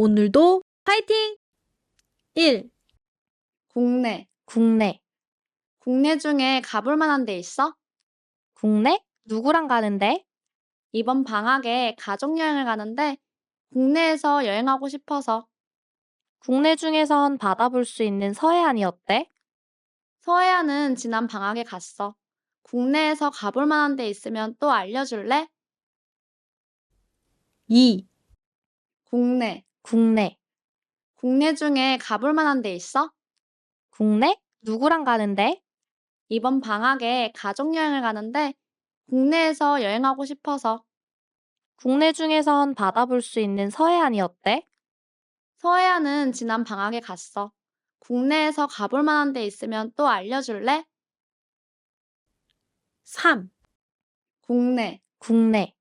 오늘도 파이팅! 1. 국내. 국내. 국내 중에 가볼 만한 데 있어? 국내? 누구랑 가는데? 이번 방학에 가족여행을 가는데 국내에서 여행하고 싶어서. 국내 중에선 바다 볼 수 있는 서해안이 어때? 서해안은 지난 방학에 갔어. 국내에서 가볼 만한 데 있으면 또 알려줄래? 2. 국내. 국내. 국내 중에 가볼 만한 데 있어? 국내? 누구랑 가는데? 이번 방학에 가족여행을 가는데 국내에서 여행하고 싶어서. 국내 중에선 바다 볼 수 있는 서해안이 어때? 서해안은 지난 방학에 갔어. 국내에서 가볼 만한 데 있으면 또 알려줄래? 3. 국내. 국내.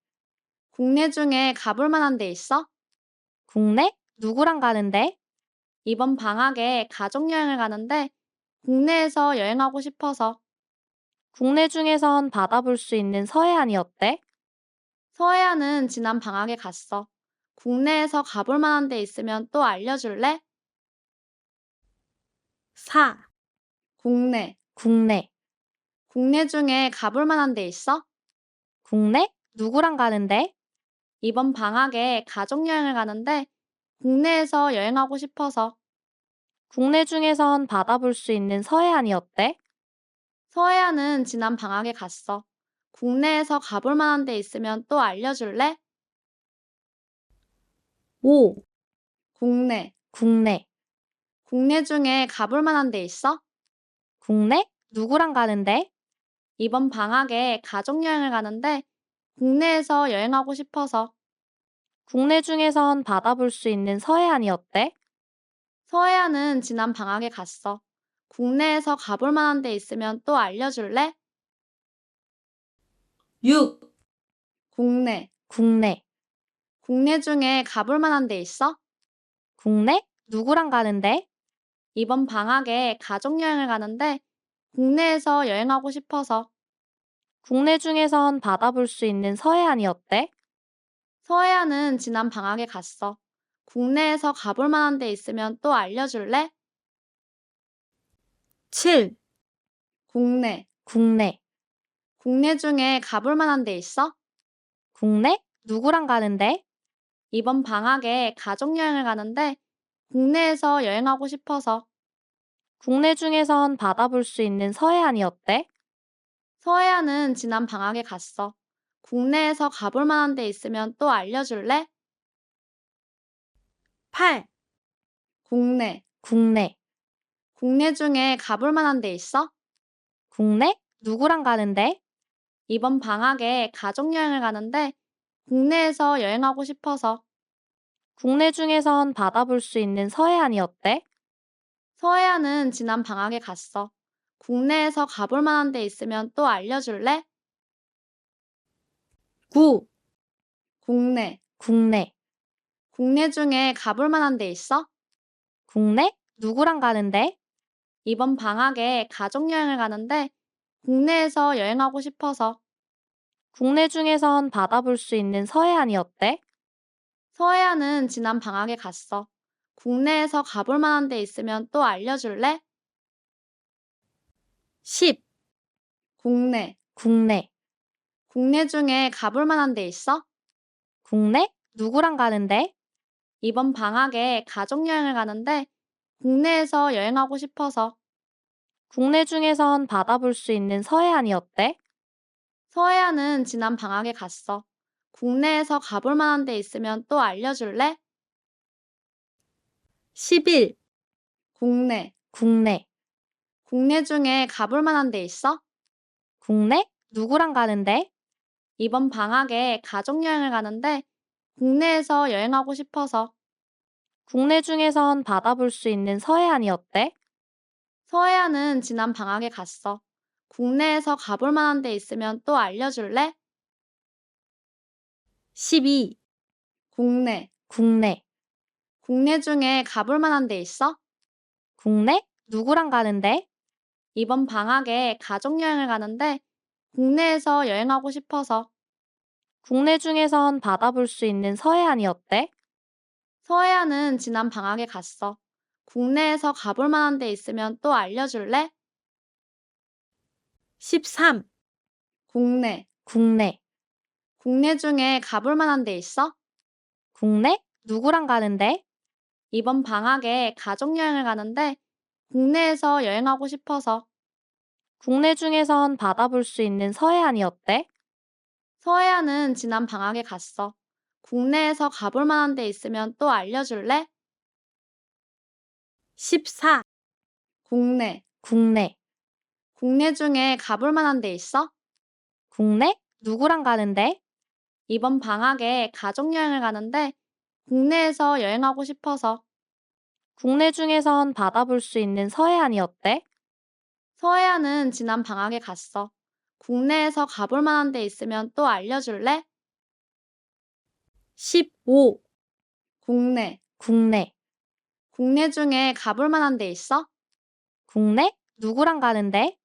국내 중에 가볼 만한 데 있어? 국내? 누구랑 가는데? 이번 방학에 가족여행을 가는데 국내에서 여행하고 싶어서. 국내 중에선 바다 볼 수 있는 서해안이 어때? 서해안은 지난 방학에 갔어. 국내에서 가볼 만한 데 있으면 또 알려줄래? 4. 국내. 국내. 국내 중에 가볼 만한 데 있어? 국내? 누구랑 가는데? 이번 방학에 가족여행을 가는데 국내에서 여행하고 싶어서. 국내 중에선 바다 볼 수 있는 서해안이 어때? 서해안은 지난 방학에 갔어. 국내에서 가볼 만한 데 있으면 또 알려줄래? 5. 국내. 국내. 국내 중에 가볼 만한 데 있어? 국내? 누구랑 가는데? 이번 방학에 가족여행을 가는데 국내에서 여행하고 싶어서. 국내 중에선 바다 볼 수 있는 서해안이 어때? 서해안은 지난 방학에 갔어. 국내에서 가볼 만한 데 있으면 또 알려줄래? 6. 국내. 국내. 국내 중에 가볼 만한 데 있어? 국내? 누구랑 가는데? 이번 방학에 가족여행을 가는데 국내에서 여행하고 싶어서. 국내 중에선 바다 볼 수 있는 서해안이 어때? 서해안은 지난 방학에 갔어. 국내에서 가볼 만한 데 있으면 또 알려줄래? 7. 국내. 국내. 국내 중에 가볼 만한 데 있어? 국내? 누구랑 가는데? 이번 방학에 가족여행을 가는데 국내에서 여행하고 싶어서. 국내 중에선 바다 볼 수 있는 서해안이 어때? 서해안은 지난 방학에 갔어. 국내에서 가볼 만한 데 있으면 또 알려줄래? 8. 국내. 국내. 국내 중에 가볼 만한 데 있어? 국내? 누구랑 가는데? 이번 방학에 가족여행을 가는데 국내에서 여행하고 싶어서. 국내 중에선 바다 볼 수 있는 서해안이 어때? 서해안은 지난 방학에 갔어. 국내에서 가볼 만한 데 있으면 또 알려줄래? 9. 국내. 국내. 국내 중에 가볼 만한 데 있어? 국내? 누구랑 가는데? 이번 방학에 가족여행을 가는데 국내에서 여행하고 싶어서. 국내 중에선 바다 볼 수 있는 서해안이 어때? 서해안은 지난 방학에 갔어. 국내에서 가볼 만한 데 있으면 또 알려줄래? 10. 국내. 국내. 국내 중에 가볼 만한 데 있어? 국내? 누구랑 가는데? 이번 방학에 가족여행을 가는데 국내에서 여행하고 싶어서. 국내 중에선 바다 볼 수 있는 서해안이 어때? 서해안은 지난 방학에 갔어. 국내에서 가볼 만한 데 있으면 또 알려줄래? 11. 국내. 국내. 국내 중에 가볼 만한 데 있어? 국내? 누구랑 가는데? 이번 방학에 가족여행을 가는데 국내에서 여행하고 싶어서. 국내 중에선 바다 볼 수 있는 서해안이 어때? 서해안은 지난 방학에 갔어. 국내에서 가볼 만한 데 있으면 또 알려줄래? 12. 국내. 국내. 국내 중에 가볼 만한 데 있어? 국내? 누구랑 가는데? 이번 방학에 가족여행을 가는데 국내에서 여행하고 싶어서. 국내 중에선 바다 볼 수 있는 서해안이 어때? 서해안은 지난 방학에 갔어. 국내에서 가볼 만한 데 있으면 또 알려줄래? 13. 국내. 국내. 국내 중에 가볼 만한 데 있어? 국내? 누구랑 가는데? 이번 방학에 가족 여행을 가는데 국내에서 여행하고 싶어서. 국내 중에선 바다 볼 수 있는 서해안이 어때? 서해안은 지난 방학에 갔어. 국내에서 가볼 만한 데 있으면 또 알려줄래? 14. 국내. 국내. 국내 중에 가볼 만한 데 있어? 국내? 누구랑 가는데? 이번 방학에 가족 여행을 가는데 국내에서 여행하고 싶어서. 국내 중에선 바다 볼 수 있는 서해안이 어때? 서해안은 지난 방학에 갔어. 국내에서 가볼 만한 데 있으면 또 알려줄래? 15. 국내. 국내. 국내 중에 가볼 만한 데 있어? 국내? 누구랑 가는데?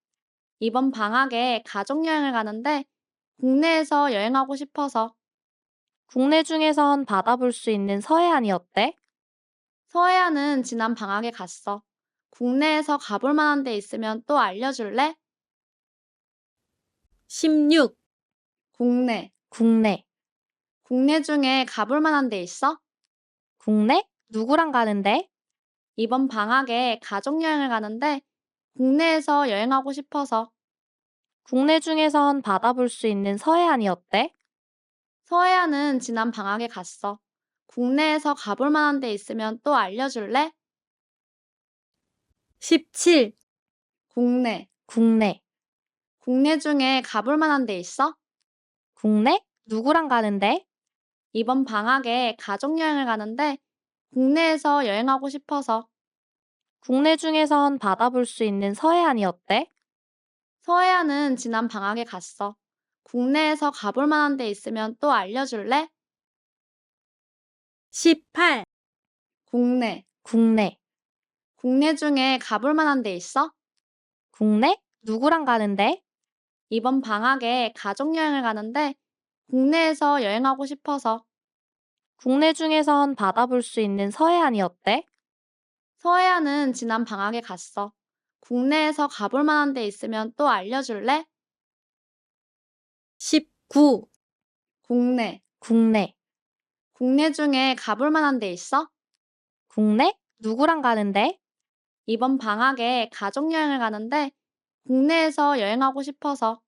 이번 방학에 가족 여행을 가는데 국내에서 여행하고 싶어서. 국내 중에선 바다 볼 수 있는 서해안이 어때? 서해안은 지난 방학에 갔어. 국내에서 가볼 만한 데 있으면 또 알려줄래? 16. 국내. 국내. 국내 중에 가볼 만한 데 있어? 국내? 누구랑 가는데? 이번 방학에 가족 여행을 가는데 국내에서 여행하고 싶어서. 국내 중에선 바다 볼 수 있는 서해안이 어때? 서해안은 지난 방학에 갔어. 국내에서 가볼 만한 데 있으면 또 알려줄래? 17. 국내. 국내. 국내 중에 가볼 만한 데 있어? 국내? 누구랑 가는데? 이번 방학에 가족 여행을 가는데 국내에서 여행하고 싶어서. 국내 중에선 바다 볼 수 있는 서해안이 어때? 서해안은 지난 방학에 갔어. 국내에서 가볼 만한 데 있으면 또 알려줄래? 18. 국내. 국내. 국내 중에 가볼 만한 데 있어? 국내? 누구랑 가는데? 이번 방학에 가족 여행을 가는데 국내에서 여행하고 싶어서. 국내 중에선 바다 볼 수 있는 서해안이 어때? 서해안은 지난 방학에 갔어. 국내에서 가볼 만한 데 있으면 또 알려줄래? 19. 국내. 국내. 국내 중에 가볼 만한 데 있어? 국내? 누구랑 가는데? 이번 방학에 가족 여행을 가는데 국내에서 여행하고 싶어서.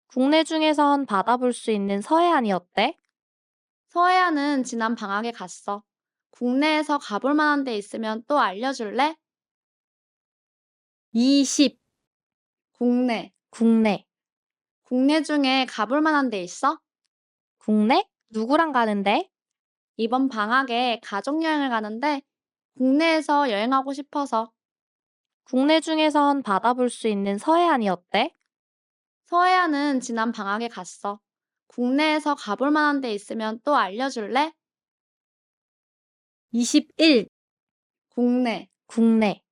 국내 중에선 바다 볼 수 있는 서해안이 어때? 서해안은 지난 방학에 갔어. 국내에서 가볼 만한 데 있으면 또 알려줄래? 20. 국내. 국내. 국내 중에 가볼 만한 데 있어? 국내? 누구랑 가는데? 이번 방학에 가족 여행을 가는데 국내에서 여행하고 싶어서. 국내 중에선 바다 볼 수 있는 서해안이 어때? 서해안은 지난 방학에 갔어. 국내에서 가볼 만한 데 있으면 또 알려줄래? 21. 국내. 국내.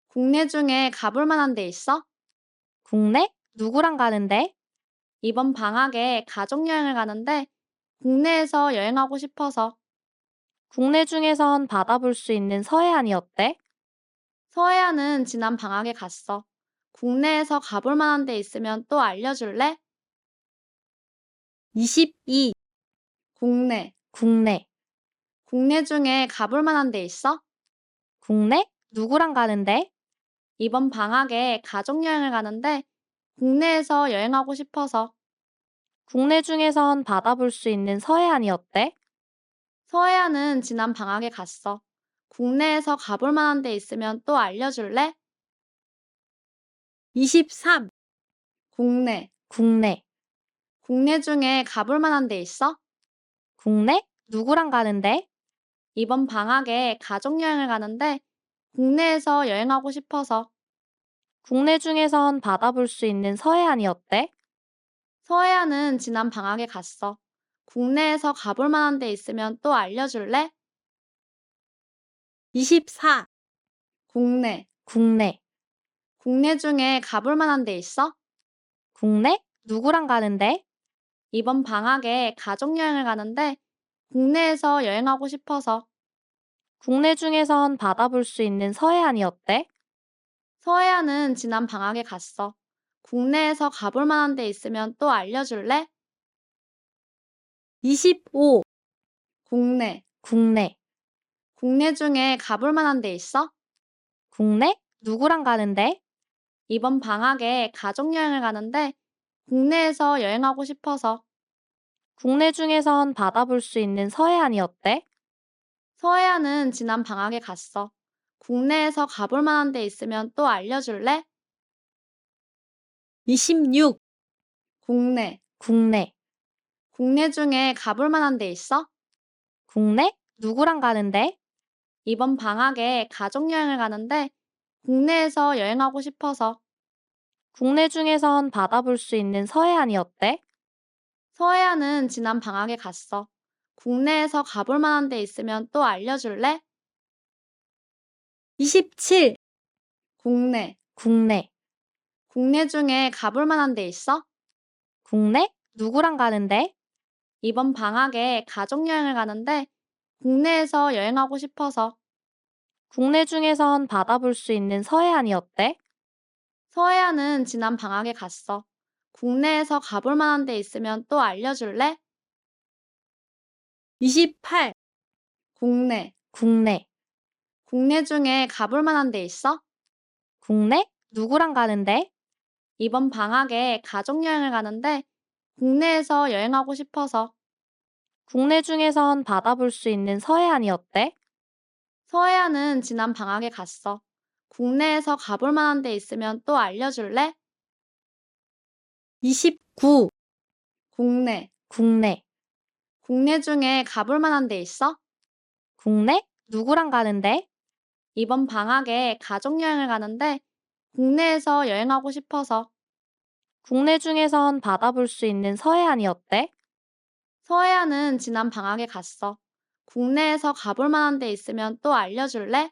국내 중에 가볼 만한 데 있어? 국내? 누구랑 가는데? 이번 방학에 가족 여행을 가는데 국내에서 여행하고 싶어서. 국내 중에선 바다 볼 수 있는 서해안이 어때? 서해안은 지난 방학에 갔어. 국내에서 가볼 만한 데 있으면 또 알려줄래? 22. 국내. 국내. 국내 중에 가볼 만한 데 있어? 국내? 누구랑 가는데? 이번 방학에 가족 여행을 가는데 국내에서 여행하고 싶어서. 국내 중에선 바다 볼 수 있는 서해안이 어때? 서해안은 지난 방학에 갔어. 국내에서 가볼 만한 데 있으면 또 알려줄래? 23. 국내. 국내. 국내 중에 가볼 만한 데 있어? 국내? 누구랑 가는데? 이번 방학에 가족 여행을 가는데 국내에서 여행하고 싶어서. 국내 중에선 바다 볼 수 있는 서해안이 어때? 서해안은 지난 방학에 갔어. 국내에서 가볼 만한 데 있으면 또 알려줄래? 24. 국내. 국내. 국내 중에 가볼 만한 데 있어? 국내? 누구랑 가는데? 이번 방학에 가족 여행을 가는데 국내에서 여행하고 싶어서. 국내 중에선 받아볼 수 있는 서해안이 어때? 서해안은 지난 방학에 갔어. 국내에서 가볼 만한 데 있으면 또 알려줄래? 25, 국내. 국내. 국내 중에 가볼 만한 데 있어? 국내? 누구랑 가는데? 이번 방학에 가족 여행을 가는데 국내에서 여행하고 싶어서. 국내 중에선 받아볼 수 있는 서해안이 어때? 서해안은 지난 방학에 갔어. 국내에서 가볼 만한 데 있으면 또 알려줄래? 26, 국내. 국내. 국내 중에 가볼 만한 데 있어? 국내? 누구랑 가는데? 이번 방학에 가족 여행을 가는데 국내에서 여행하고 싶어서. 국내 중에선 받아볼 수 있는 서해안이 어때? 서해안은 지난 방학에 갔어. 국내에서 가볼 만한 데 있으면 또 알려줄래? 27, 국내. 국내. 국내 중에 가볼 만한 데 있어? 국내? 누구랑 가는데? 이번 방학에 가족 여행을 가는데 국내에서 여행하고 싶어서. 국내 중에선 받아볼 수 있는 서해안이 어때? 서해안은 지난 방학에 갔어. 국내에서 가볼 만한 데 있으면 또 알려줄래? 28, 국내. 국내. 국내 중에 가볼 만한 데 있어? 국내? 누구랑 가는데? 이번 방학에 가족 여행을 가는데 국내에서 여행하고 싶어서. 국내 중에선 받아볼 수 있는 서해안이 어때? 서해안은 지난 방학에 갔어. 국내에서 가볼 만한 데 있으면 또 알려줄래? 29, 국내. 국내. 국내 중에 가볼 만한 데 있어? 국내? 누구랑 가는데? 이번 방학에 가족 여행을 가는데 국내에서 여행하고 싶어서. 국내 중에선 받아볼 수 있는 서해안이 어때? 서해안은 지난 방학에 갔어. 국내에서 가볼 만한 데 있으면 또 알려줄래?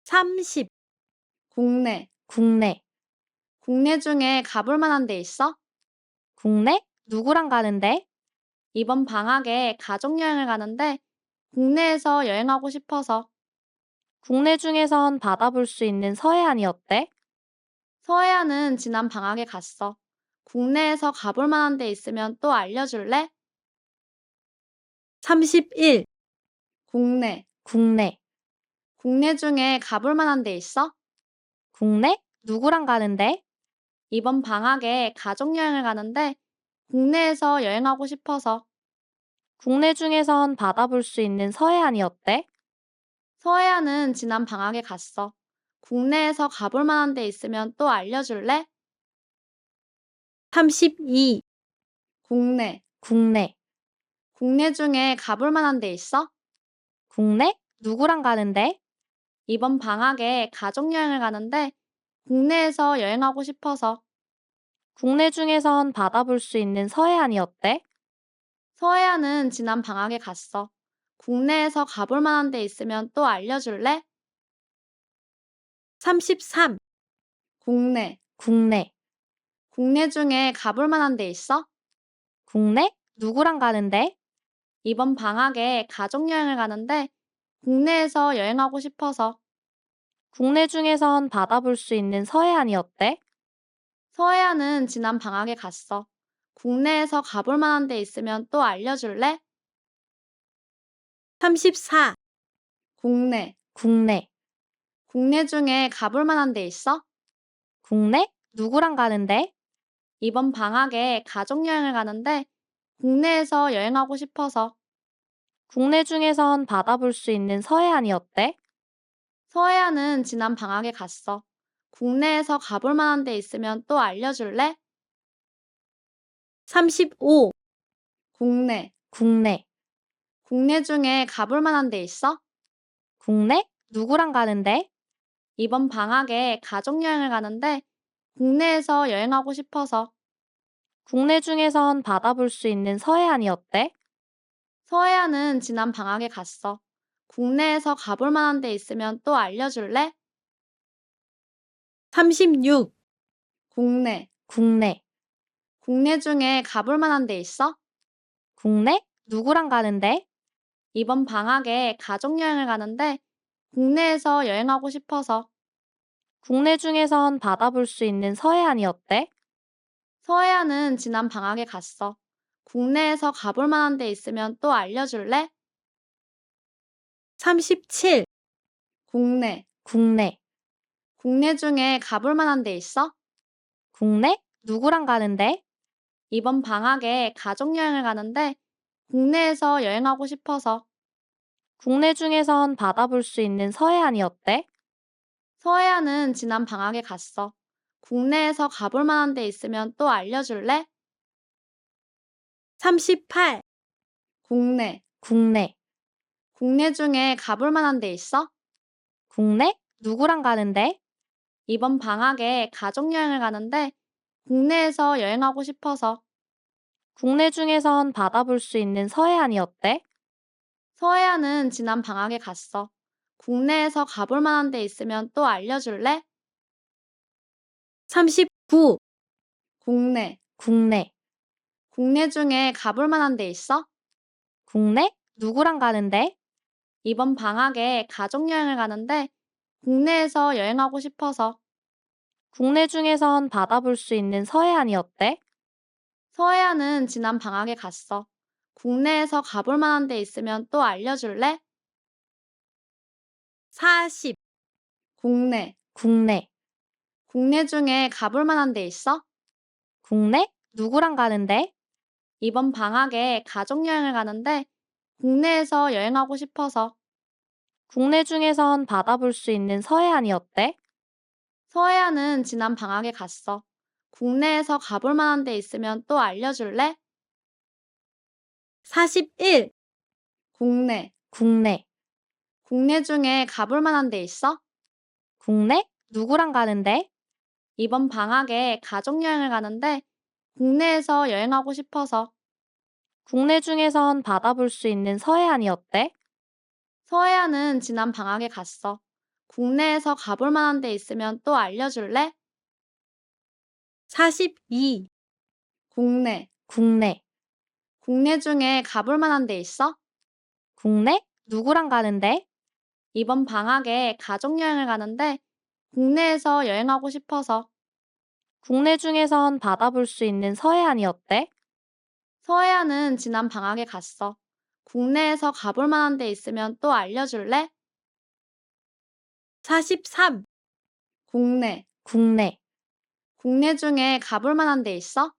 30, 국내. 국내. 국내 중에 가볼 만한 데 있어? 국내? 누구랑 가는데? 이번 방학에 가족 여행을 가는데 국내에서 여행하고 싶어서. 국내 중에선 받아볼 수 있는 서해안이 어때? 서해안은 지난 방학에 갔어. 국내에서 가볼 만한 데 있으면 또 알려줄래? 31, 국내. 국내. 국내 중에 가볼 만한 데 있어? 국내? 누구랑 가는데? 이번 방학에 가족 여행을 가는데 국내에서 여행하고 싶어서. 국내 중에선 받아볼 수 있는 서해안이 어때? 서해안은 지난 방학에 갔어. 국내에서 가볼 만한 데 있으면 또 알려줄래? 32, 국내. 국내. 국내 중에 가볼 만한 데 있어? 국내? 누구랑 가는데? 이번 방학에 가족 여행을 가는데 국내에서 여행하고 싶어서. 국내 중에선 받아볼 수 있는 서해안이 어때? 서해안은 지난 방학에 갔어. 국내에서 가볼 만한 데 있으면 또 알려줄래? 33, 국내. 국내. 국내 중에 가볼 만한 데 있어? 국내? 누구랑 가는데? 이번 방학에 가족 여행을 가는데 국내에서 여행하고 싶어서. 국내 중에선 받아볼 수 있는 서해안이 어때? 서해안은 지난 방학에 갔어. 국내에서 가볼 만한 데 있으면 또 알려줄래? 34, 국내. 국내. 국내 중에 가볼 만한 데 있어? 국내? 누구랑 가는데? 이번 방학에 가족 여행을 가는데 국내에서 여행하고 싶어서. 국내 중에선 받아볼 수 있는 서해안이 어때? 서해안은 지난 방학에 갔어. 국내에서 가볼 만한 데 있으면 또 알려줄래? 35, 국내. 국내. 국내 중에 가볼 만한 데 있어? 국내? 누구랑 가는데? 이번 방학에 가족 여행을 가는데 국내에서 여행하고 싶어서. 국내 중에선 받아볼 수 있는 서해안이 어때? 서해안은 지난 방학에 갔어. 국내에서 가볼 만한 데 있으면 또 알려줄래? 36, 국내. 국내. 국내 중에 가볼 만한 데 있어? 국내? 누구랑 가는데? 이번 방학에 가족여행을 가는데 국내에서 여행하고 싶어서. 국내 중에선 바다 볼 수 있는 서해안이 어때? 서해안은 지난 방학에 갔어. 국내에서 가볼 만한 데 있으면 또 알려줄래? 37. 국내. 국내. 국내 중에 가볼 만한 데 있어? 국내? 누구랑 가는데? 이번 방학에 가족여행을 가는데 국내에서 여행하고 싶어서. 국내 중에선 바다 볼 수 있는 서해안이 어때? 서해안은 지난 방학에 갔어. 국내에서 가볼 만한 데 있으면 또 알려줄래? 38. 국내. 국내. 국내 중에 가볼 만한 데 있어? 국내? 누구랑 가는데? 이번 방학에 가족여행을 가는데 국내에서 여행하고 싶어서. 국내 중에선 바다 볼 수 있는 서해안이 어때? 서해안은 지난 방학에 갔어. 국내에서 가볼 만한 데 있으면 또 알려줄래? 39. 국내. 국내. 국내 중에 가볼 만한 데 있어? 국내? 누구랑 가는데? 이번 방학에 가족여행을 가는데 국내에서 여행하고 싶어서. 국내 중에선 바다 볼 수 있는 서해안이 어때? 서해안은 지난 방학에 갔어. 국내에서 가볼 만한 데 있으면 또 알려줄래? 40. 국내. 국내. 국내 중에 가볼 만한 데 있어? 국내? 누구랑 가는데? 이번 방학에 가족여행을 가는데 국내에서 여행하고 싶어서. 국내 중에선 바다 볼 수 있는 서해안이 어때? 서해안은 지난 방학에 갔어. 국내에서 가볼 만한 데 있으면 또 알려줄래? 41. 국내. 국내. 국내 중에 가볼 만한 데 있어? 국내? 누구랑 가는데? 이번 방학에 가족여행을 가는데 국내에서 여행하고 싶어서. 국내 중에선 바다 볼 수 있는 서해안이 어때? 서해안은 지난 방학에 갔어. 국내에서 가볼 만한 데 있으면 또 알려줄래? 42. 국내. 국내. 국내 중에 가볼 만한 데 있어? 국내? 누구랑 가는데? 이번 방학에 가족여행을 가는데 국내에서 여행하고 싶어서. 국내 중에선 바다 볼 수 있는 서해안이 어때? 서해안은 지난 방학에 갔어. 국내에서 가볼 만한 데 있으면 또 알려줄래? 43. 국내. 국내. 국내 중에 가볼 만한 데 있어?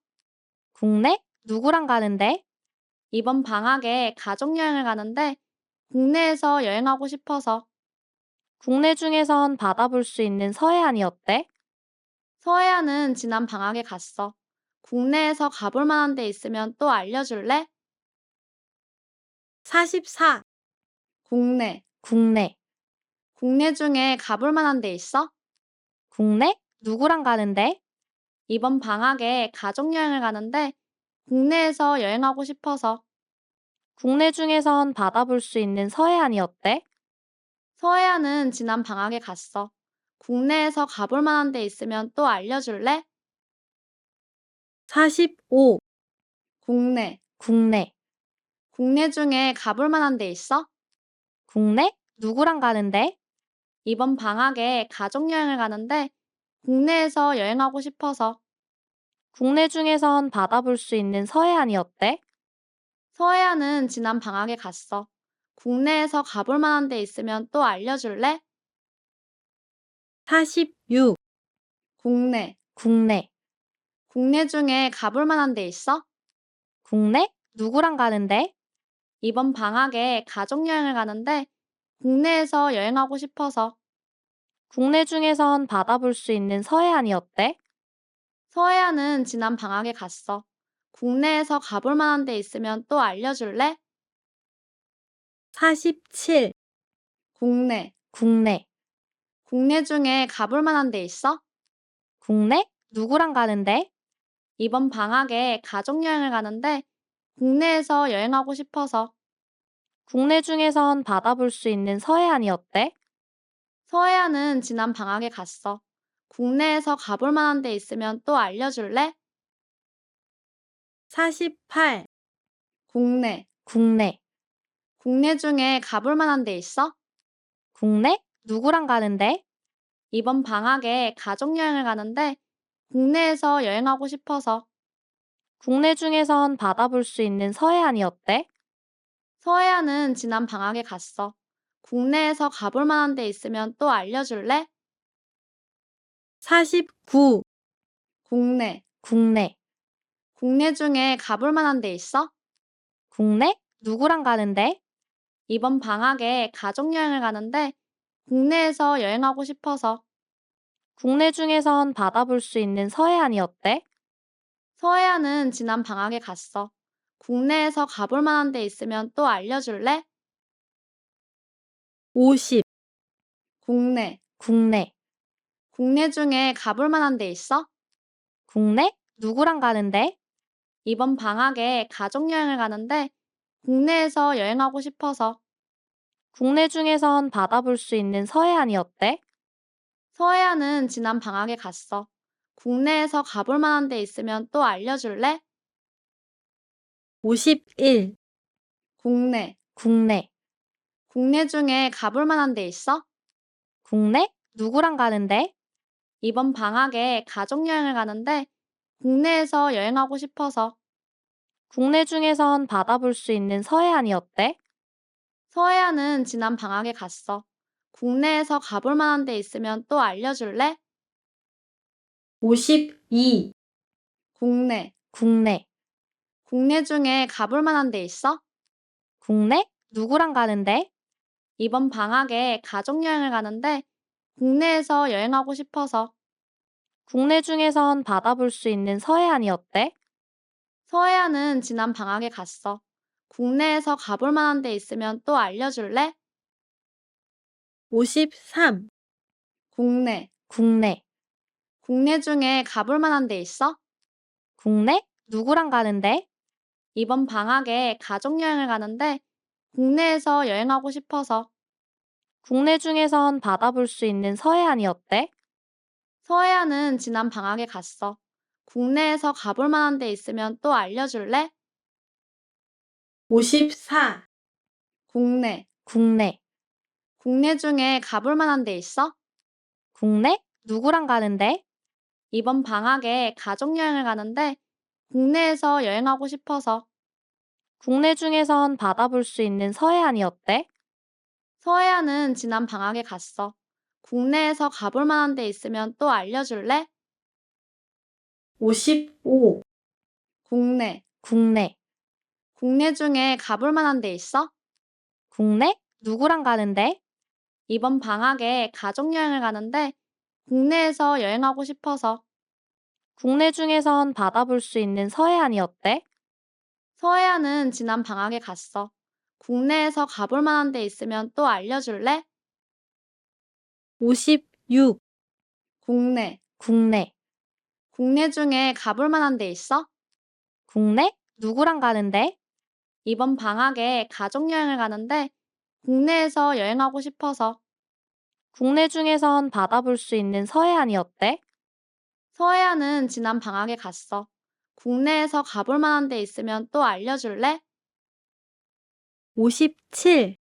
국내? 누구랑 가는데? 이번 방학에 가족여행을 가는데 국내에서 여행하고 싶어서. 국내 중에선 바다 볼 수 있는 서해안이 어때? 서해안은 지난 방학에 갔어. 국내에서 가볼 만한 데 있으면 또 알려줄래? 44. 국내. 국내. 국내 중에 가볼 만한 데 있어? 국내? 누구랑 가는데? 이번 방학에 가족여행을 가는데 국내에서 여행하고 싶어서. 국내 중에선 바다 볼 수 있는 서해안이 어때? 서해안은 지난 방학에 갔어. 국내에서 가볼 만한 데 있으면 또 알려줄래? 45. 국내. 국내. 국내 중에 가볼 만한 데 있어? 국내? 누구랑 가는데? 이번 방학에 가족여행을 가는데 국내에서 여행하고 싶어서. 국내 중에선 바다 볼 수 있는 서해안이 어때? 서해안은 지난 방학에 갔어. 국내에서 가볼 만한 데 있으면 또 알려줄래? 46. 국내. 국내. 국내 중에 가볼 만한 데 있어? 국내? 누구랑 가는데? 이번 방학에 가족여행을 가는데 국내에서 여행하고 싶어서. 국내 중에선 바다 볼 수 있는 서해안이 어때? 서해안은 지난 방학에 갔어. 국내에서 가볼 만한 데 있으면 또 알려줄래? 47. 국내. 국내. 국내 중에 가볼 만한 데 있어? 국내? 누구랑 가는데? 이번 방학에 가족여행을 가는데 국내에서 여행하고 싶어서. 국내 중에선 바다 볼 수 있는 서해안이 어때? 서해안은 지난 방학에 갔어. 국내에서 가볼 만한 데 있으면 또 알려줄래? 48. 국내. 국내. 국내 중에 가볼 만한 데 있어? 국내? 누구랑 가는데? 이번 방학에 가족 여행을 가는데 국내에서 여행하고 싶어서. 국내 중에선 바다 볼 수 있는 서해안이 어때? 서해안은 지난 방학에 갔어. 국내에서 가볼 만한 데 있으면 또 알려줄래? 49, 국내. 국내. 국내 중에 가볼 만한 데 있어? 국내? 누구랑 가는데? 이번 방학에 가족 여행을 가는데 국내에서 여행하고 싶어서. 국내 중에선 바다 볼 수 있는 서해안이 어때? 서해안은 지난 방학에 갔어. 국내에서 가볼 만한 데 있으면 또 알려줄래? 50, 국내. 국내. 국내 중에 가볼 만한 데 있어? 국내? 누구랑 가는데? 이번 방학에 가족 여행을 가는데 국내에서 여행하고 싶어서. 국내 중에선 바다 볼 수 있는 서해안이 어때? 서해안은 지난 방학에 갔어. 국내에서 가볼 만한 데 있으면 또 알려줄래? 51, 국내. 국내. 국내 중에 가볼 만한 데 있어? 국내? 누구랑 가는데? 이번 방학에 가족 여행을 가는데 국내에서 여행하고 싶어서. 국내 중에선 바다 볼 수 있는 서해안이 어때? 서해안은 지난 방학에 갔어. 국내에서 가볼 만한 데 있으면 또 알려줄래? 52, 국내. 국내. 국내 중에 가볼 만한 데 있어? 국내? 누구랑 가는데? 이번 방학에 가족 여행을 가는데 국내에서 여행하고 싶어서. 국내 중에선 바다 볼 수 있는 서해안이 어때? 서해안은 지난 방학에 갔어. 국내에서 가볼 만한 데 있으면 또 알려줄래? 53, 국내. 국내. 국내 중에 가볼 만한 데 있어? 국내? 누구랑 가는데? 이번 방학에 가족 여행을 가는데 국내에서 여행하고 싶어서. 국내 중에선 바다 볼 수 있는 서해안이 어때? 서해안은 지난 방학에 갔어. 국내에서 가볼 만한 데 있으면 또 알려줄래? 54, 국내. 국내. 국내 중에 가볼 만한 데 있어? 국내? 누구랑 가는데? 이번 방학에 가족 여행을 가는데 국내에서 여행하고 싶어서. 국내 중에선 바다 볼 수 있는 서해안이 어때? 서해안은 지난 방학에 갔어. 국내에서 가볼 만한 데 있으면 또 알려줄래? 55, 국내. 국내. 국내 중에 가볼 만한 데 있어? 국내? 누구랑 가는데? 이번 방학에 가족 여행을 가는데 국내에서 여행하고 싶어서. 국내 중에선 바다 볼 수 있는 서해안이 어때? 서해안은 지난 방학에 갔어. 국내에서 가볼 만한 데 있으면 또 알려줄래? 56, 국내. 국내. 국내 중에 가볼 만한 데 있어? 국내? 누구랑 가는데? 이번 방학에 가족 여행을 가는데 국내에서 여행하고 싶어서. 국내 중에선 바다 볼 수 있는 서해안이 어때? 서해안은 지난 방학에 갔어. 국내에서 가볼 만한 데 있으면 또 알려줄래? 57,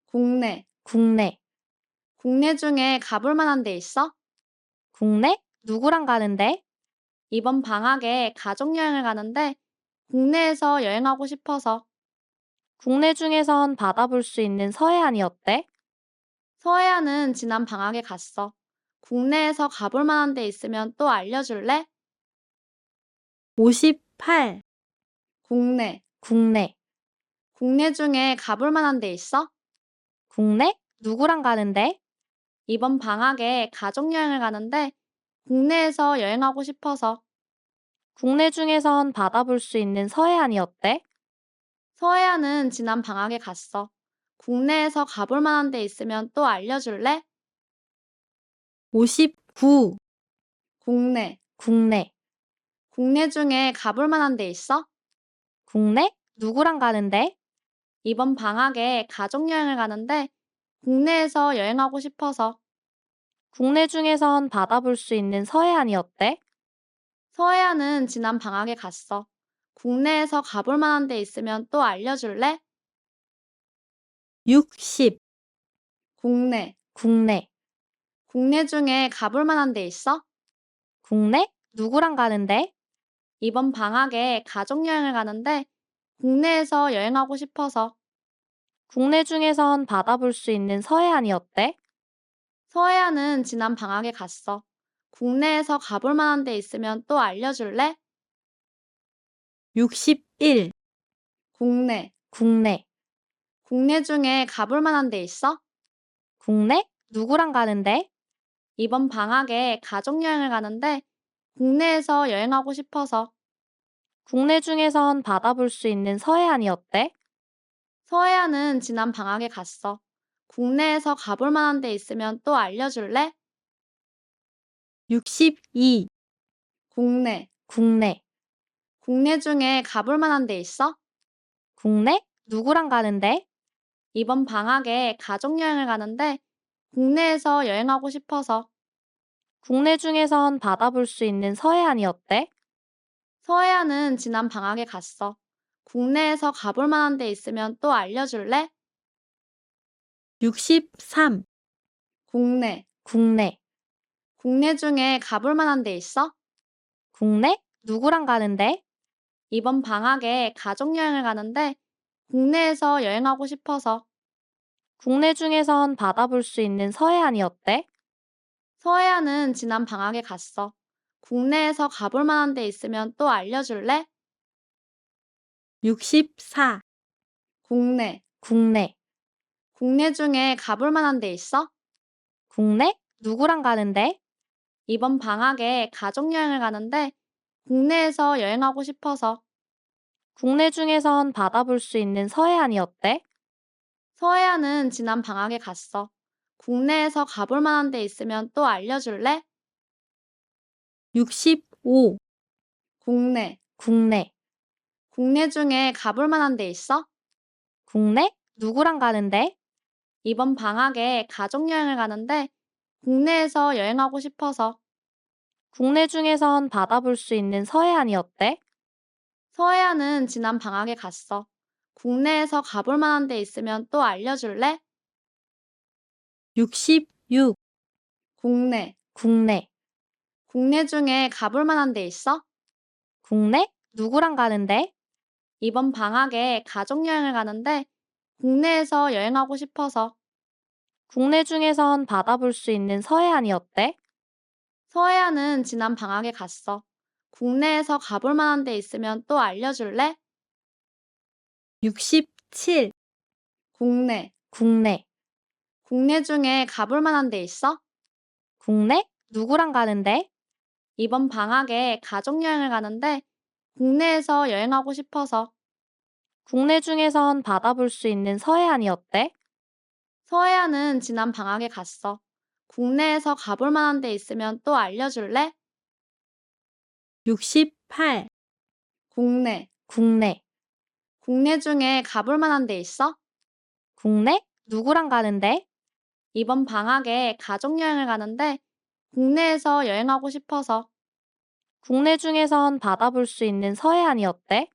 국내. 국내. 국내 중에 가볼 만한 데 있어? 국내? 누구랑 가는데? 이번 방학에 가족 여행을 가는데 국내에서 여행하고 싶어서. 국내 중에선 바다 볼 수 있는 서해안이 어때? 서해안은 지난 방학에 갔어. 국내에서 가볼 만한 데 있으면 또 알려줄래? 58, 국내. 국내. 국내 중에 가볼 만한 데 있어? 국내? 누구랑 가는데? 이번 방학에 가족 여행을 가는데 국내에서 여행하고 싶어서. 국내 중에선 바다 볼 수 있는 서해안이 어때? 서해안은 지난 방학에 갔어. 국내에서 가볼 만한 데 있으면 또 알려줄래? 59, 국내. 국내. 국내 중에 가볼 만한 데 있어? 국내? 누구랑 가는데? 이번 방학에 가족 여행을 가는데 국내에서 여행하고 싶어서. 국내 중에선 바다 볼 수 있는 서해안이 어때? 서해안은 지난 방학에 갔어. 국내에서 가볼 만한 데 있으면 또 알려줄래? 60, 국내. 국내. 국내 중에 가볼 만한 데 있어? 국내? 누구랑 가는데? 이번 방학에 가족 여행을 가는데 국내에서 여행하고 싶어서. 국내 중에선 바다 볼 수 있는 서해안이 어때? 서해안은 지난 방학에 갔어. 국내에서 가볼 만한 데 있으면 또 알려줄래? 61, 국내. 국내. 국내 중에 가볼 만한 데 있어? 국내? 누구랑 가는데? 이번 방학에 가족 여행을 가는데 국내에서 여행하고 싶어서. 국내 중에선 바다 볼 수 있는 서해안이 어때? 서해안은 지난 방학에 갔어. 국내에서 가볼 만한 데 있으면 또 알려줄래? 62, 국내. 국내. 국내 중에 가볼 만한 데 있어? 국내? 누구랑 가는데? 이번 방학에 가족 여행을 가는데 국내에서 여행하고 싶어서. 국내 중에선 바다 볼 수 있는 서해안이 어때? 서해안은 지난 방학에 갔어. 국내에서 가볼 만한 데 있으면 또 알려줄래? 63, 국내. 국내. 국내 중에 가볼 만한 데 있어? 국내? 누구랑 가는데? 이번 방학에 가족 여행을 가는데 국내에서 여행하고 싶어서. 국내 중에선 바다 볼 수 있는 서해안이 어때? 서해안은 지난 방학에 갔어. 국내에서 가볼 만한 데 있으면 또 알려줄래? 64, 국내. 국내. 국내 중에 가볼 만한 데 있어? 국내? 누구랑 가는데? 이번 방학에 가족 여행을 가는데 국내에서 여행하고 싶어서. 국내 중에선 바다 볼 수 있는 서해안이 어때? 서해안은 지난 방학에 갔어. 국내에서 가볼 만한 데 있으면 또 알려줄래? 65, 국내. 국내. 국내 중에 가볼 만한 데 있어? 국내? 누구랑 가는데? 이번 방학에 가족 여행을 가는데 국내에서 여행하고 싶어서. 국내 중에선 바다 볼 수 있는 서해안이 어때? 서해안은 지난 방학에 갔어. 국내에서 가볼 만한 데 있으면 또 알려줄래? 66, 국내. 국내. 국내 중에 가볼 만한 데 있어? 국내? 누구랑 가는데? 이번 방학에 가족 여행을 가는데 국내에서 여행하고 싶어서. 국내 중에선 바다 볼 수 있는 서해안이 어때? 서해안은 지난 방학에 갔어. 국내에서 가볼 만한 데 있으면 또 알려줄래? 67, 국내. 국내. 국내 중에 가볼 만한 데 있어? 국내? 누구랑 가는데? 이번 방학에 가족 여행을 가는데 국내에서 여행하고 싶어서. 국내 중에선 바다 볼 수 있는 서해안이 어때? 서해안은 지난 방학에 갔어. 국내에서 가볼 만한 데 있으면 또 알려줄래? 68, 국내. 국내. 국내 중에 가볼 만한 데 있어? 국내? 누구랑 가는데? 이번 방학에 가족 여행을 가는데 국내에서 여행하고 싶어서. 국내 중에선 바다 볼 수 있는 서해안이 어때?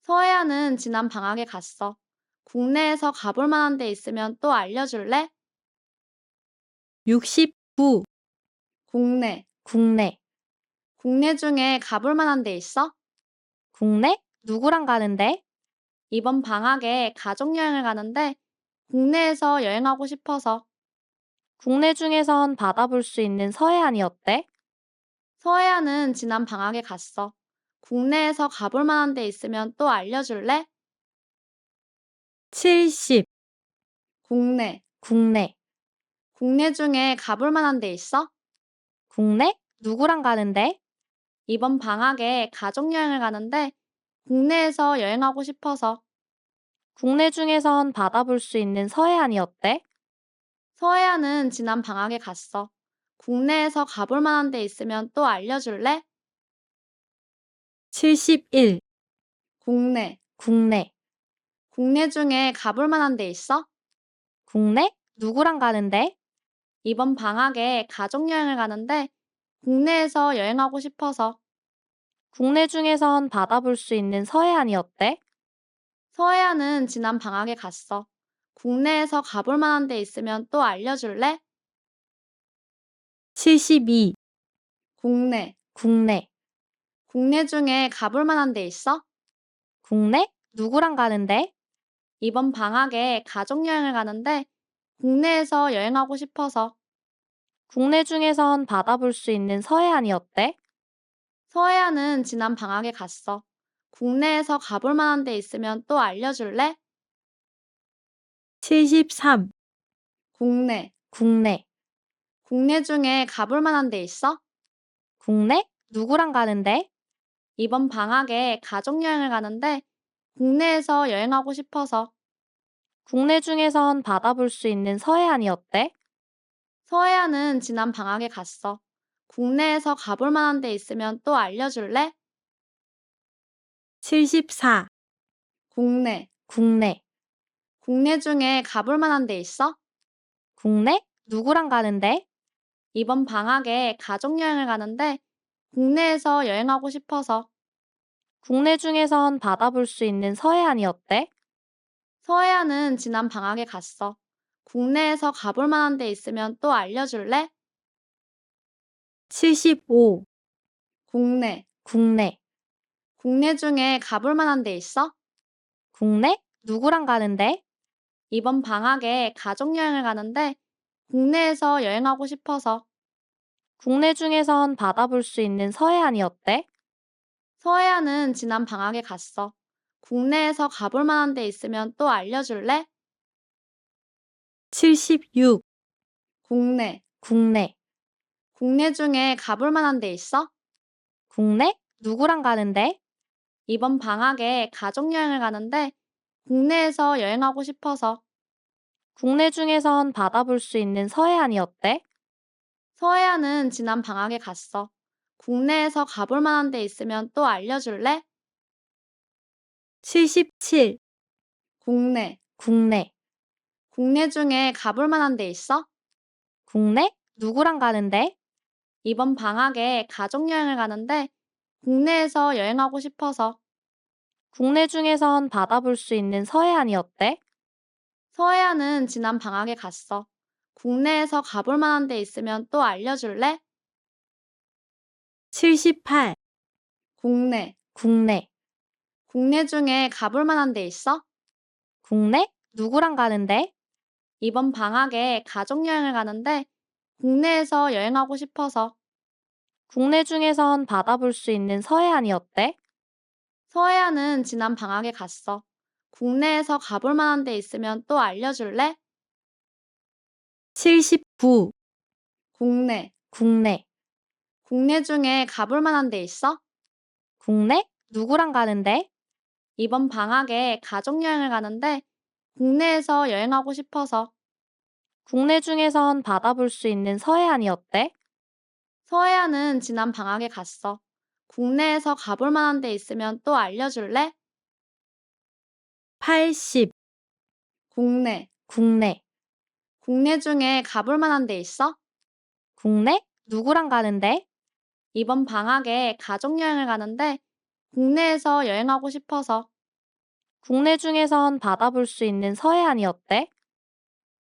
서해안은 지난 방학에 갔어. 국내에서 가볼 만한 데 있으면 또 알려줄래? 69, 국내. 국내. 국내 중에 가볼 만한 데 있어? 국내? 누구랑 가는데? 이번 방학에 가족 여행을 가는데 국내에서 여행하고 싶어서. 국내 중에선 바다 볼 수 있는 서해안이 어때? 서해안은 지난 방학에 갔어. 국내에서 가볼 만한 데 있으면 또 알려줄래? 70, 국내. 국내. 국내 중에 가볼 만한 데 있어? 국내? 누구랑 가는데? 이번 방학에 가족 여행을 가는데 국내에서 여행하고 싶어서. 국내 중에선 바다 볼 수 있는 서해안이 어때? 서해안은 지난 방학에 갔어. 국내에서 가볼 만한 데 있으면 또 알려줄래? 71, 국내. 국내. 국내 중에 가볼 만한 데 있어? 국내? 누구랑 가는데? 이번 방학에 가족 여행을 가는데 국내에서 여행하고 싶어서. 국내 중에선 바다 볼 수 있는 서해안이 어때? 서해안은 지난 방학에 갔어. 국내에서 가볼 만한 데 있으면 또 알려줄래? 72, 국내. 국내. 국내 중에 가볼 만한 데 있어? 국내? 누구랑 가는데? 이번 방학에 가족 여행을 가는데 국내에서 여행하고 싶어서. 국내 중에선 바다 볼 수 있는 서해안이 어때? 서해안은 지난 방학에 갔어. 국내에서 가볼 만한 데 있으면 또 알려줄래? 73, 국내. 국내. 국내 중에 가볼 만한 데 있어? 국내? 누구랑 가는데? 이번 방학에 가족 여행을 가는데 국내에서 여행하고 싶어서. 국내 중에선 바다 볼 수 있는 서해안이 어때? 서해안은 지난 방학에 갔어. 국내에서 가볼 만한 데 있으면 또 알려줄래? 74, 국내. 국내. 국내 중에 가볼 만한 데 있어? 국내? 누구랑 가는데? 이번 방학에 가족 여행을 가는데 국내에서 여행하고 싶어서. 국내 중에선 바다 볼 수 있는 서해안이 어때? 서해안은 지난 방학에 갔어. 국내에서 가볼 만한 데 있으면 또 알려줄래? 75, 국내. 국내. 국내 중에 가볼 만한 데 있어? 국내? 누구랑 가는데? 이번 방학에 가족 여행을 가는데 국내에서 여행하고 싶어서. 국내 중에선 바다 볼 수 있는 서해안이 어때? 서해안은 지난 방학에 갔어. 국내에서 가볼 만한 데 있으면 또 알려줄래? 76, 국내. 국내. 국내 중에 가볼 만한 데 있어? 국내? 누구랑 가는데? 이번 방학에 가족 여행을 가는데 국내에서 여행하고 싶어서. 국내 중에선 바다 볼 수 있는 서해안이 어때? 서해안은 지난 방학에 갔어. 국내에서 가볼 만한 데 있으면 또 알려줄래? 77, 국내. 국내. 국내 중에 가볼 만한 데 있어? 국내? 누구랑 가는데? 이번 방학에 가족 여행을 가는데 국내에서 여행하고 싶어서. 국내 중에선 바다 볼 수 있는 서해안이 어때? 서해안은 지난 방학에 갔어. 국내에서 가볼 만한 데 있으면 또 알려줄래? 78, 국내. 국내. 국내 중에 가볼 만한 데 있어? 국내? 누구랑 가는데? 이번 방학에 가족 여행을 가는데 국내에서 여행하고 싶어서. 국내 중에선 바다 볼 수 있는 서해안이 어때? 서해안은 지난 방학에 갔어. 국내에서 가볼 만한 데 있으면 또 알려줄래? 79, 국내. 국내. 국내 중에 가볼 만한 데 있어? 국내? 누구랑 가는데? 이번 방학에 가족 여행을 가는데 국내에서 여행하고 싶어서. 국내 중에선 바다 볼 수 있는 서해안이 어때? 서해안은 지난 방학에 갔어. 국내에서 가볼 만한 데 있으면 또 알려줄래? 80, 국내. 국내. 국내 중에 가볼 만한 데 있어? 국내? 누구랑 가는데? 이번 방학에 가족 여행을 가는데 국내에서 여행하고 싶어서. 국내 중에선 바다 볼 수 있는 서해안이 어때?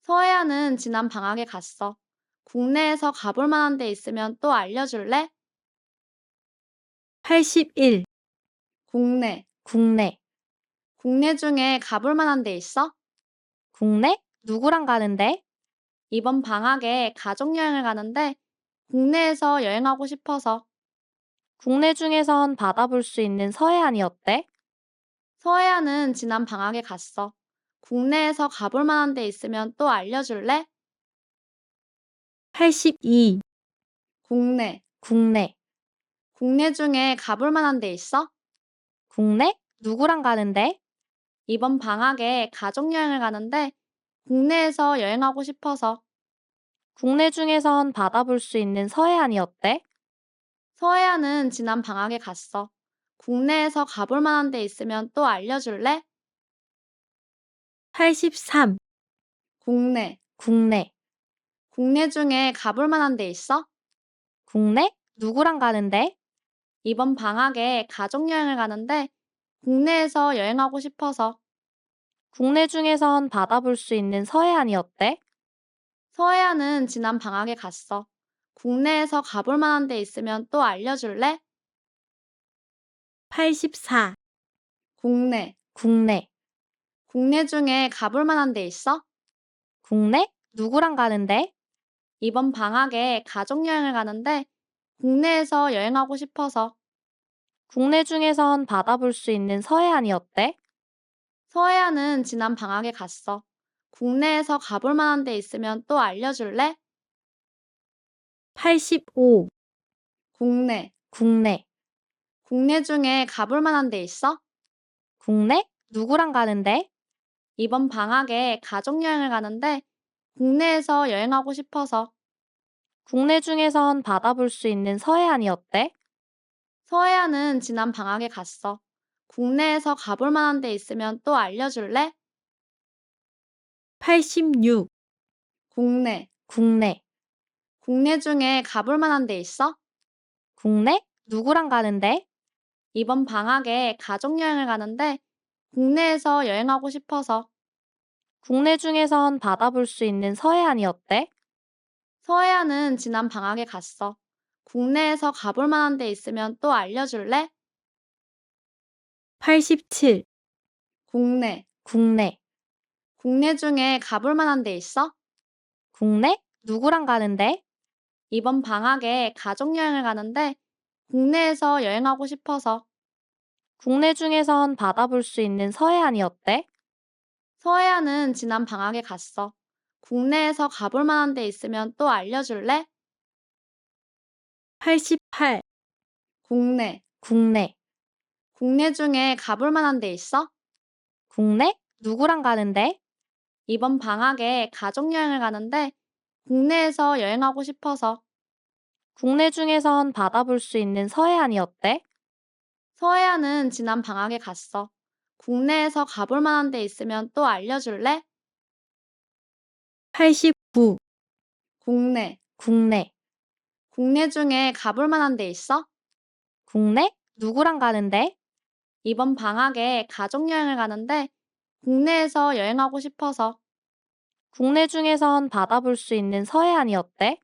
서해안은 지난 방학에 갔어. 국내에서 가볼 만한 데 있으면 또 알려줄래? 81, 국내. 국내. 국내 중에 가볼 만한 데 있어? 국내? 누구랑 가는데? 이번 방학에 가족 여행을 가는데 국내에서 여행하고 싶어서. 국내 중에선 바다 볼 수 있는 서해안이 어때? 서해안은 지난 방학에 갔어. 국내에서 가볼 만한 데 있으면 또 알려줄래? 82, 국내. 국내. 국내 중에 가볼 만한 데 있어? 국내? 누구랑 가는데? 이번 방학에 가족 여행을 가는데 국내에서 여행하고 싶어서. 국내 중에선 바다 볼 수 있는 서해안이 어때? 서해안은 지난 방학에 갔어. 국내에서 가볼 만한 데 있으면 또 알려줄래? 83, 국내. 국내. 국내 중에 가볼 만한 데 있어? 국내? 누구랑 가는데? 이번 방학에 가족 여행을 가는데 국내에서 여행하고 싶어서. 국내 중에선 받아볼 수 있는 서해안이 어때? 서해안은 지난 방학에 갔어. 국내에서 가볼 만한 데 있으면 또 알려줄래? 84. 국내. 국내. 국내 중에 가볼 만한 데 있어? 국내? 누구랑 가는데? 이번 방학에 가족 여행을 가는데 국내에서 여행하고 싶어서. 국내 중에선 받아볼 수 있는 서해안이 어때? 서해안은 지난 방학에 갔어. 국내에서 가볼 만한 데 있으면 또 알려줄래? 85. 국내. 국내. 국내 중에 가볼 만한 데 있어? 국내? 누구랑 가는데? 이번 방학에 가족 여행을 가는데 국내에서 여행하고 싶어서. 국내 중에선 받아볼 수 있는 서해안이 어때? 서해안은 지난 방학에 갔어. 국내에서 가볼 만한 데 있으면 또 알려줄래? 86. 국내. 국내. 국내 중에 가볼 만한 데 있어? 국내? 누구랑 가는데? 이번 방학에 가족 여행을 가는데 국내에서 여행하고 싶어서. 국내 중에선 받아볼 수 있는 서해안이 어때? 서해안은 지난 방학에 갔어. 국내에서 가볼 만한 데 있으면 또 알려줄래? 87. 국내. 국내. 국내 중에 가볼 만한 데 있어? 국내? 누구랑 가는데? 이번 방학에 가족 여행을 가는데 국내에서 여행하고 싶어서. 국내 중에선 받아볼 수 있는 서해안이 어때? 서해안은 지난 방학에 갔어. 국내에서 가볼 만한 데 있으면 또 알려줄래? 88. 국내. 국내. 국내 중에 가볼 만한 데 있어? 국내? 누구랑 가는데? 이번 방학에 가족 여행을 가는데 국내에서 여행하고 싶어서. 국내 중에선 받아볼 수 있는 서해안이 어때? 서해안은 지난 방학에 갔어. 국내에서 가볼 만한 데 있으면 또 알려줄래? 89. 국내. 국내. 국내 중에 가볼 만한 데 있어? 국내? 누구랑 가는데? 이번 방학에 가족 여행을 가는데 국내에서 여행하고 싶어서. 국내 중에선 받아볼 수 있는 서해안이 어때?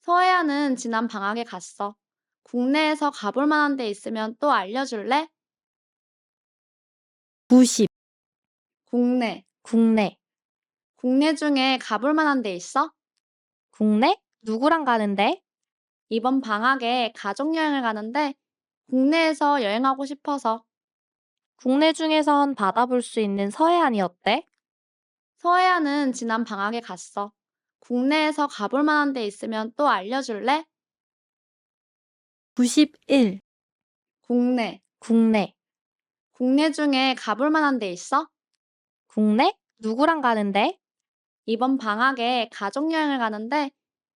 서해안은 지난 방학에 갔어. 국내에서 가볼 만한 데 있으면 또 알려줄래? 90. 국내. 국내. 국내 중에 가볼 만한 데 있어? 국내? 누구랑 가는데? 이번 방학에 가족 여행을 가는데 국내에서 여행하고 싶어서. 국내 중에선 받아볼 수 있는 서해안이 어때? 서해안은 지난 방학에 갔어. 국내에서 가볼 만한 데 있으면 또 알려줄래? 91. 국내. 국내. 국내 중에 가볼 만한 데 있어? 국내? 누구랑 가는데? 이번 방학에 가족 여행을 가는데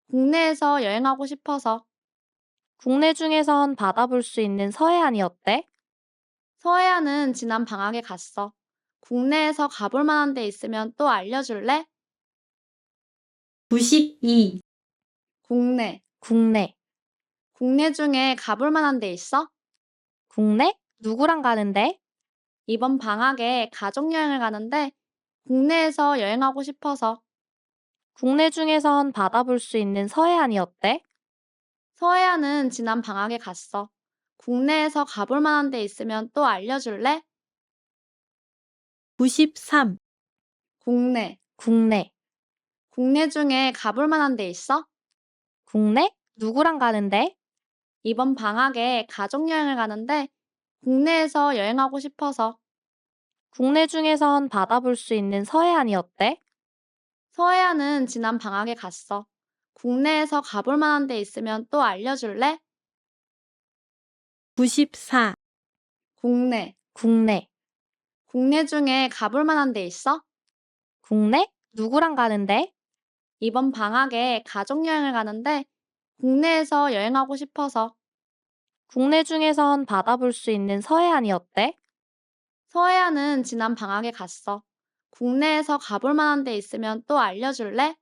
국내에서 여행하고 싶어서. 국내 중에선 받아볼 수 있는 서해안이 어때? 서해안은 지난 방학에 갔어. 국내에서 가볼 만한 데 있으면 또 알려줄래? 92. 국내. 국내. 국내 중에 가볼 만한 데 있어? 국내? 누구랑 가는데? 이번 방학에 가족 여행을 가는데 국내에서 여행하고 싶어서. 국내 중에선 받아볼 수 있는 서해안이 어때? 서해안은 지난 방학에 갔어. 국내에서 가볼 만한 데 있으면 또 알려줄래? 93. 국내. 국내. 국내 중에 가볼 만한 데 있어? 국내? 누구랑 가는데? 이번 방학에 가족 여행을 가는데 국내에서 여행하고 싶어서. 국내 중에선 받아볼 수 있는 서해안이 어때? 서해안은 지난 방학에 갔어. 국내에서 가볼 만한 데 있으면 또 알려줄래? 94. 국내. 국내. 국내 중에 가볼 만한 데 있어? 국내? 누구랑 가는데? 이번 방학에 가족 여행을 가는데 국내에서 여행하고 싶어서. 국내 중에선 받아볼 수 있는 서해안이 어때? 서해안은 지난 방학에 갔어. 국내에서 가볼 만한 데 있으면 또 알려줄래?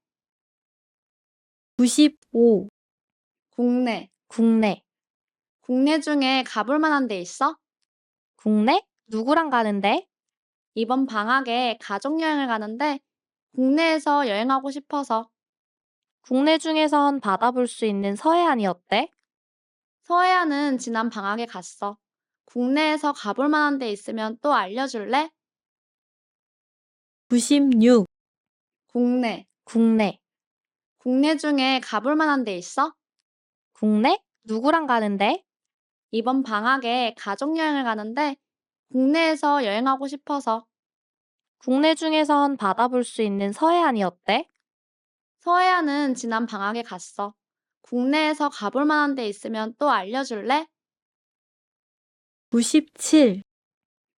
95. 국내. 국내. 국내 중에 가볼 만한 데 있어? 국내? 누구랑 가는데? 이번 방학에 가족여행을 가는데 국내에서 여행하고 싶어서. 국내 중에선 바다 볼 수 있는 서해안이 어때? 서해안은 지난 방학에 갔어. 국내에서 가볼 만한 데 있으면 또 알려줄래? 96, 국내. 국내. 국내 중에 가볼 만한 데 있어? 국내? 누구랑 가는데? 이번 방학에 가족여행을 가는데 국내에서 여행하고 싶어서. 국내 중에선 바다 볼 수 있는 서해안이 어때? 서해안은 지난 방학에 갔어. 국내에서 가볼 만한 데 있으면 또 알려줄래? 97,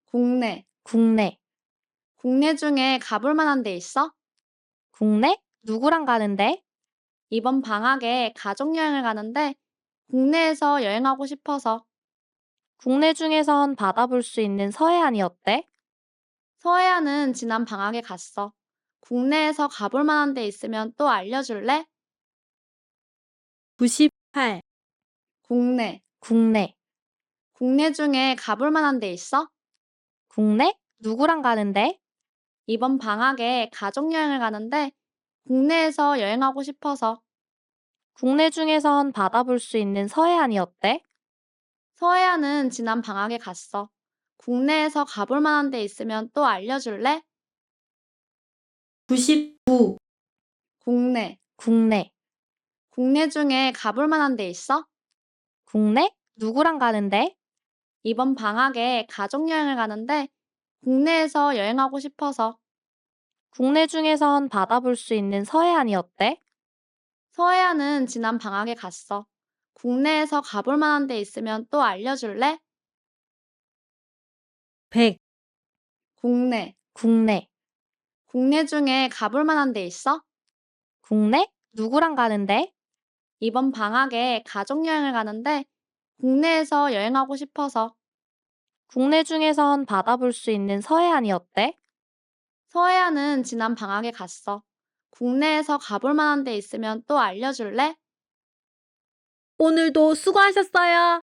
국내. 국내. 국내 중에 가볼 만한 데 있어? 국내? 누구랑 가는데? 이번 방학에 가족여행을 가는데 국내에서 여행하고 싶어서. 국내 중에선 바다 볼 수 있는 서해안이 어때? 서해안은 지난 방학에 갔어. 국내에서 가볼 만한 데 있으면 또 알려줄래? 98, 국내. 국내. 국내 중에 가볼 만한 데 있어? 국내? 누구랑 가는데? 이번 방학에 가족여행을 가는데 국내에서 여행하고 싶어서. 국내 중에선 바다 볼 수 있는 서해안이 어때? 서해안은 지난 방학에 갔어. 국내에서 가볼 만한 데 있으면 또 알려줄래? 99, 국내. 국내. 국내 중에 가볼 만한 데 있어? 국내? 누구랑 가는데? 이번 방학에 가족여행을 가는데 국내에서 여행하고 싶어서. 국내 중에선 바다 볼 수 있는 서해안이 어때? 서해안은 지난 방학에 갔어. 국내에서 가볼 만한 데 있으면 또 알려줄래? 100, 국내. 국내. 국내 중에 가볼 만한 데 있어? 국내? 누구랑 가는데? 이번 방학에 가족여행을 가는데 국내에서 여행하고 싶어서. 국내 중에선 바다 볼 수 있는 서해안이 어때? 서해안은 지난 방학에 갔어. 국내에서 가볼 만한 데 있으면 또 알려줄래? 오늘도 수고하셨어요.